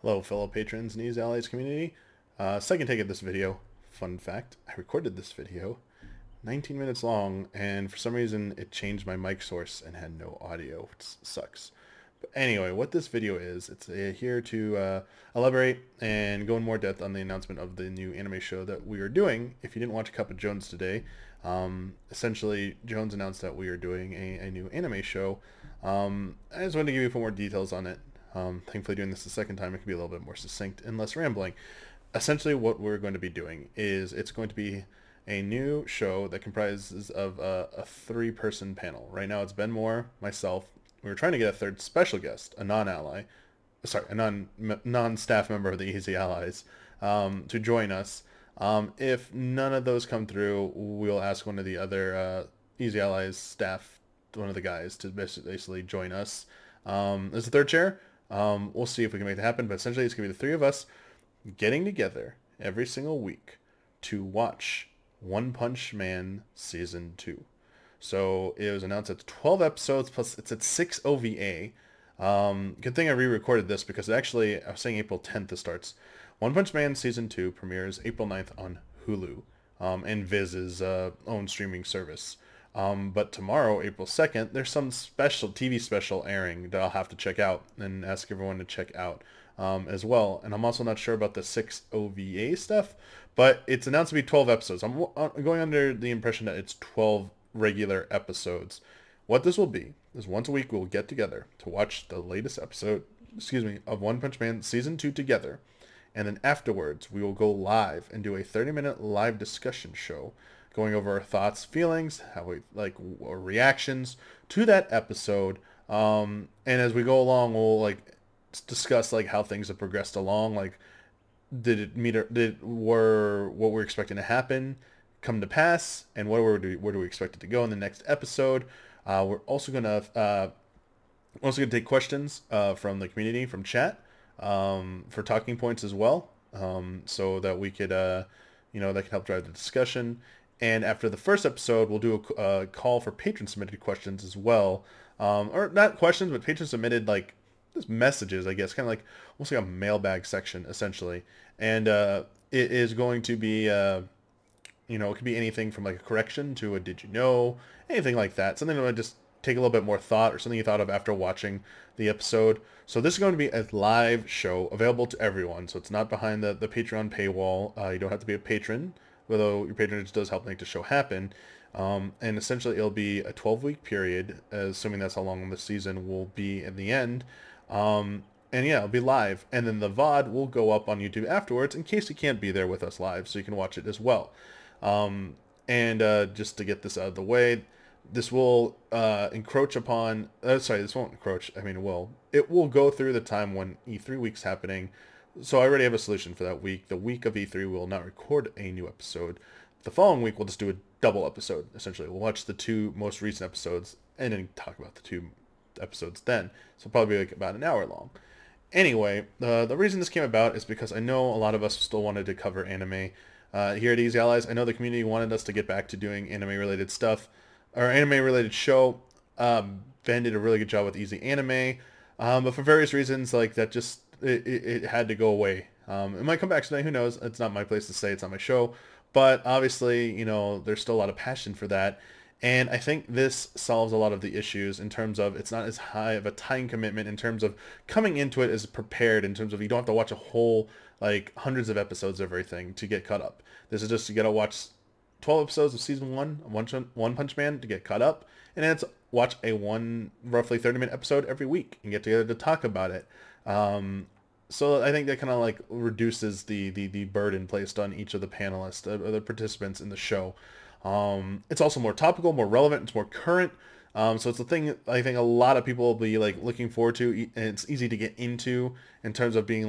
Hello, fellow patrons and Easy Allies community. Second take of this video. Fun fact, I recorded this video 19 minutes long, and for some reason it changed my mic source and had no audio, which sucks. But anyway, what this video is, it's here to elaborate and go in more depth on the announcement of the new anime show that we are doing. If you didn't watch Cup of Jones today, essentially Jones announced that we are doing a new anime show. I just wanted to give you a few more details on it. Thankfully, doing this the second time, it can be a little bit more succinct and less rambling. Essentially, what we're going to be doing is it's going to be a new show that comprises of a three-person panel. Right now, it's Ben Moore, myself. We were trying to get a third special guest, a non-ally, sorry, a non-staff member of the Easy Allies, to join us. If none of those come through, we'll ask one of the other Easy Allies staff, one of the guys, to basically join us as a third chair. We'll see if we can make that happen, but essentially it's going to be the three of us getting together every single week to watch One Punch Man Season 2. So it was announced at 12 episodes, plus it's at 6 OVA. Good thing I re-recorded this because it actually, I was saying April 10th it starts. One Punch Man Season 2 premieres April 9th on Hulu and Viz's own streaming service. But tomorrow, April 2nd, there's some special TV special airing that I'll have to check out and ask everyone to check out as well. And I'm also not sure about the 6 OVA stuff, but it's announced to be 12 episodes. I'm going under the impression that it's 12 regular episodes. What this will be is once a week we'll get together to watch the latest episode, of One Punch Man Season 2 together. And then afterwards, we will go live and do a 30-minute live discussion show going over our thoughts, feelings, how we like our reactions to that episode. And as we go along, we'll discuss how things have progressed along. Did it meet or were what we're expecting to happen come to pass, and where do we expect it to go in the next episode? We're also gonna take questions from the community, from chat, for talking points as well, so that we could that can help drive the discussion. And after the first episode, we'll do a call for patron-submitted questions as well. Or not questions, but patron-submitted, just messages, I guess. Kind of almost like a mailbag section, essentially. And it is going to be, it could be anything from a correction to a did you know, anything like that. Something that would just take a little bit more thought, or something you thought of after watching the episode. So this is going to be a live show available to everyone. So it's not behind the Patreon paywall. You don't have to be a patron, although your patronage does help make the show happen. And essentially it'll be a 12-week period, assuming that's how long the season will be in the end. And yeah, it'll be live. And then the VOD will go up on YouTube afterwards in case you can't be there with us live, so you can watch it as well. Just to get this out of the way, this will encroach upon... this won't encroach. I mean, it will. It will go through the time when E3 week's happening. So I already have a solution for that week. The week of E3, we will not record a new episode. The following week, we'll just do a double episode, essentially. We'll watch the two most recent episodes and then talk about the two episodes then. So probably about an hour long. Anyway, the reason this came about is because I know a lot of us still wanted to cover anime here at Easy Allies. I know the community wanted us to get back to doing anime-related stuff, or anime-related show. Ben did a really good job with Easy Anime, but for various reasons, that just... It had to go away. It might come back today, who knows? It's not my place to say, it's not my show. But obviously, there's still a lot of passion for that. And I think this solves a lot of the issues in terms of it's not as high of a time commitment, in terms of coming into it as prepared, in terms of you don't have to watch a whole, hundreds of episodes of everything to get caught up. This is just you got to watch 12 episodes of season 1 of One Punch Man to get caught up. And then it's watch a roughly 30-minute episode every week and get together to talk about it. So I think that kind of reduces the burden placed on each of the panelists, the participants in the show. It's also more topical, more relevant, it's more current. So it's a thing I think a lot of people will be looking forward to, and it's easy to get into in terms of being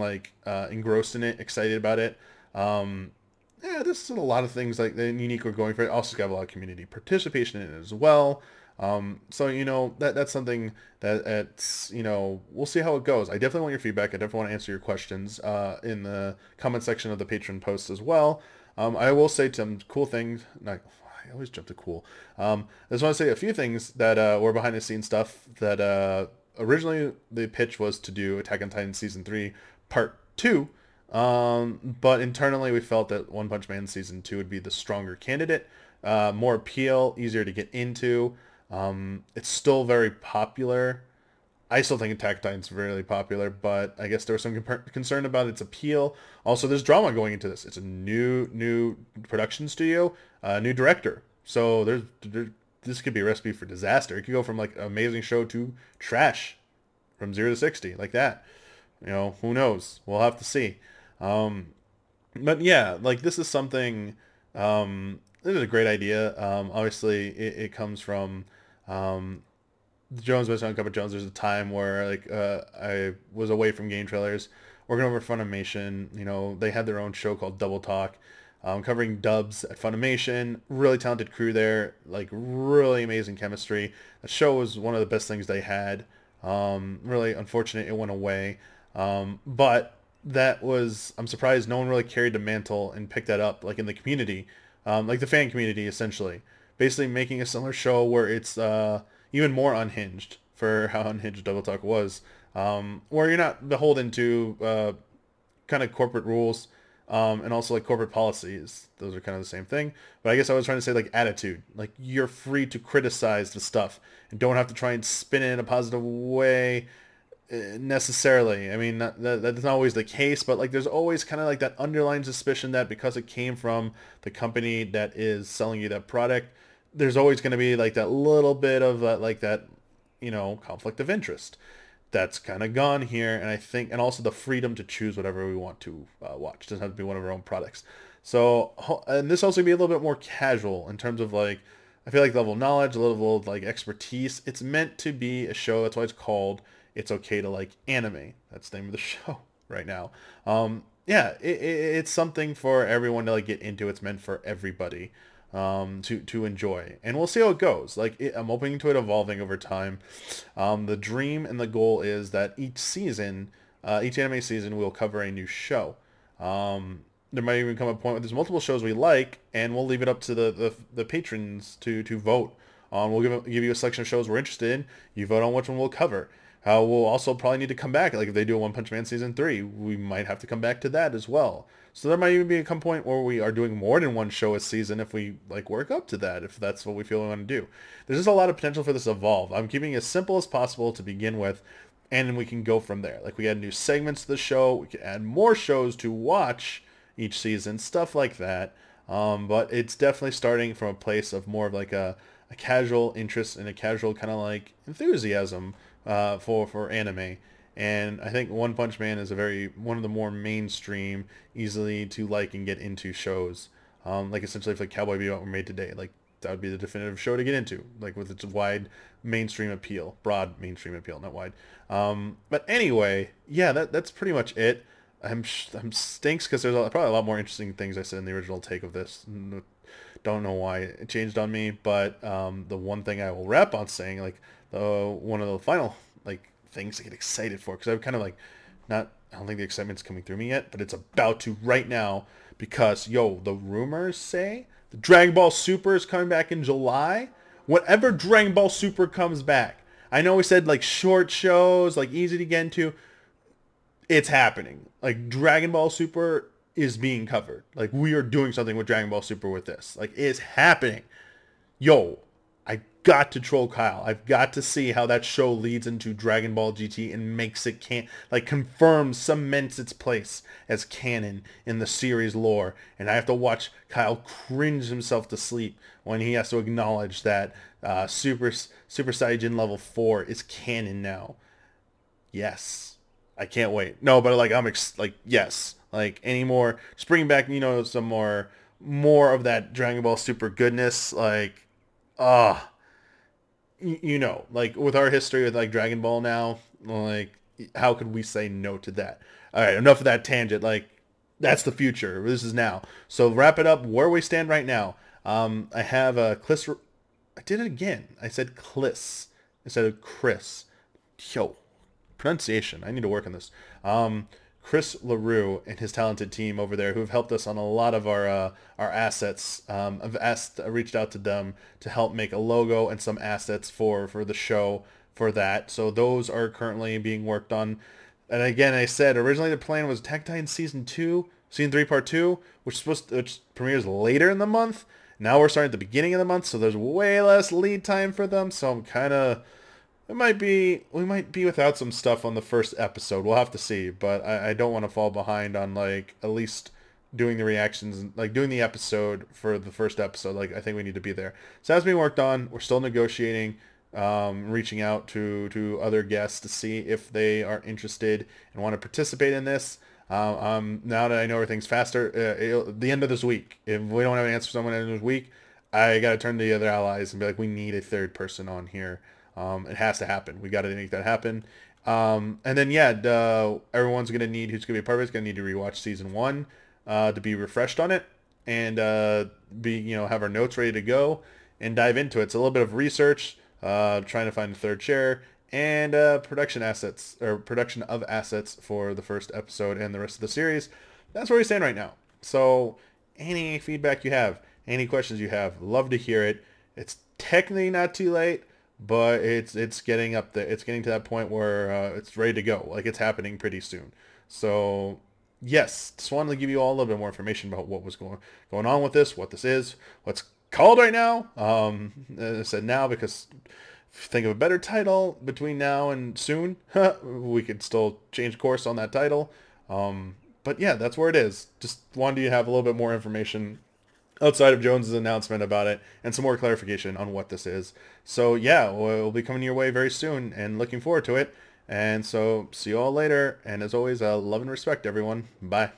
engrossed in it, excited about it. Yeah, this is a lot of things that unique we're going for. It also got a lot of community participation in it as well. So that's something that's we'll see how it goes. I definitely want your feedback. I definitely want to answer your questions in the comment section of the Patreon post as well. I will say some cool things. I always jump to cool. I just want to say a few things that were behind the scenes stuff that originally the pitch was to do Attack on Titan Season 3 Part 2. But internally, we felt that One Punch Man Season 2 would be the stronger candidate. More appeal, easier to get into. It's still very popular. I still think Attack on Titan's really popular, but I guess there was some concern about its appeal. Also, there's drama going into this. It's a new production studio, new director. So this could be a recipe for disaster. It could go from like an amazing show to trash, from 0 to 60, like that. You know, who knows? We'll have to see. But yeah, like this is something. This is a great idea. Obviously, it comes from the Jones based on Cup of Jones. There's a time where like I was away from game trailers, working over at Funimation. You know, they had their own show called Double Talk, covering dubs at Funimation. Really talented crew there, like really amazing chemistry. The show was one of the best things they had. Really unfortunate it went away, but that was, I'm surprised no one really carried the mantle and picked that up, like in the community, like the fan community, essentially. Basically making a similar show where it's even more unhinged for how unhinged Double Talk was, where you're not beholden to kind of corporate rules, and also like corporate policies. Those are kind of the same thing. But I guess I was trying to say like attitude. Like you're free to criticize the stuff and don't have to try and spin it in a positive way necessarily. I mean, that's not always the case, but like there's always kind of like that underlying suspicion that because it came from the company that is selling you that product, there's always going to be like that little bit of like that, you know, conflict of interest. That's kind of gone here, and I think, and also the freedom to choose whatever we want to watch. It doesn't have to be one of our own products. So, and this also be a little bit more casual in terms of like, I feel like the level of knowledge, a level of like expertise. It's meant to be a show. That's why it's called It's Okay to Like Anime. That's the name of the show right now. Yeah, it's something for everyone to like get into. It's meant for everybody to enjoy, and we'll see how it goes. Like I'm hoping to it evolving over time. The dream and the goal is that each season, each anime season, we'll cover a new show. There might even come a point where there's multiple shows we like, and we'll leave it up to the patrons to vote. We'll give you a selection of shows we're interested in. You vote on which one we'll cover. We'll also probably need to come back. Like if they do a One Punch Man Season 3, we might have to come back to that as well. So there might even be a point where we are doing more than one show a season if we like work up to that, if that's what we feel we want to do. There's just a lot of potential for this to evolve. I'm keeping it as simple as possible to begin with, and then we can go from there. Like we add new segments to the show, we can add more shows to watch each season, stuff like that. But it's definitely starting from a place of more of like a casual interest and a casual kind of like enthusiasm for anime. And I think One Punch Man is one of the more mainstream, easily to like and get into shows. Like essentially if like Cowboy Bebop were made today, like that would be the definitive show to get into, like with its wide mainstream appeal, broad mainstream appeal, not wide. But anyway, yeah, that's pretty much it. I'm stinks because there's probably a lot more interesting things I said in the original take of this. Don't know why it changed on me, but the one thing I will wrap on saying, like one of the final like things to get excited for, because I'm kind of like I don't think the excitement's coming through me yet, but it's about to right now, because the rumors say the Dragon Ball Super is coming back in July. Whatever Dragon Ball Super comes back, I know we said like short shows, like easy to get into. It's happening. Like Dragon Ball Super is being covered. Like we are doing something with Dragon Ball Super with this. Like it's happening. I got to troll Kyle. I've got to see how that show leads into Dragon Ball GT and makes it confirms, cements its place as canon in the series lore. And I have to watch Kyle cringe himself to sleep when he has to acknowledge that Super Saiyan level 4 is canon now. Yes. I can't wait. No, but like yes. Like any more, just bring back, some more of that Dragon Ball Super goodness. Like like with our history with like Dragon Ball now, like how could we say no to that? All right, enough of that tangent. Like that's the future. This is now. So wrap it up where we stand right now. I have a Kliss. I did it again. I said Kliss instead of Chris. Pronunciation. I need to work on this. Chris LaRue and his talented team over there, who have helped us on a lot of our assets. I've reached out to them to help make a logo and some assets for the show for that. So those are currently being worked on. And again, I said originally the plan was Attack on Titan Season 3 Part 2, which premieres later in the month. Now we're starting at the beginning of the month, so there's way less lead time for them. So I'm kind of we might be without some stuff on the first episode. We'll have to see, but I don't want to fall behind on like at least doing the reactions, like doing the episode for the first episode. Like I think we need to be there. So that's being worked on. We're still negotiating, reaching out to other guests to see if they are interested and want to participate in this. Now that I know everything's faster, the end of this week, if we don't have an answer for someone at the end of this week, I got to turn to the other allies and be like, we need a third person on here. It has to happen. We got to make that happen. And then, yeah, everyone's going to need, who's going to be a part of it, is going to need to rewatch Season 1 to be refreshed on it and have our notes ready to go and dive into it. It's a little bit of research, trying to find a third chair, and production of assets for the first episode and the rest of the series. That's where we stand right now. So any feedback you have, any questions you have, love to hear it. It's technically not too late, but it's getting up there. It's getting to that point where it's ready to go. Like it's happening pretty soon. So yes, just wanted to give you all a little bit more information about what was going on with this, what this is, what's called right now. I said now because think of a better title between now and soon. We could still change course on that title. But yeah, that's where it is. Just wanted you to have a little bit more information outside of Jones's announcement about it and some more clarification on what this is. So yeah, we'll be coming your way very soon and looking forward to it. And so see you all later. And as always, love and respect, everyone. Bye.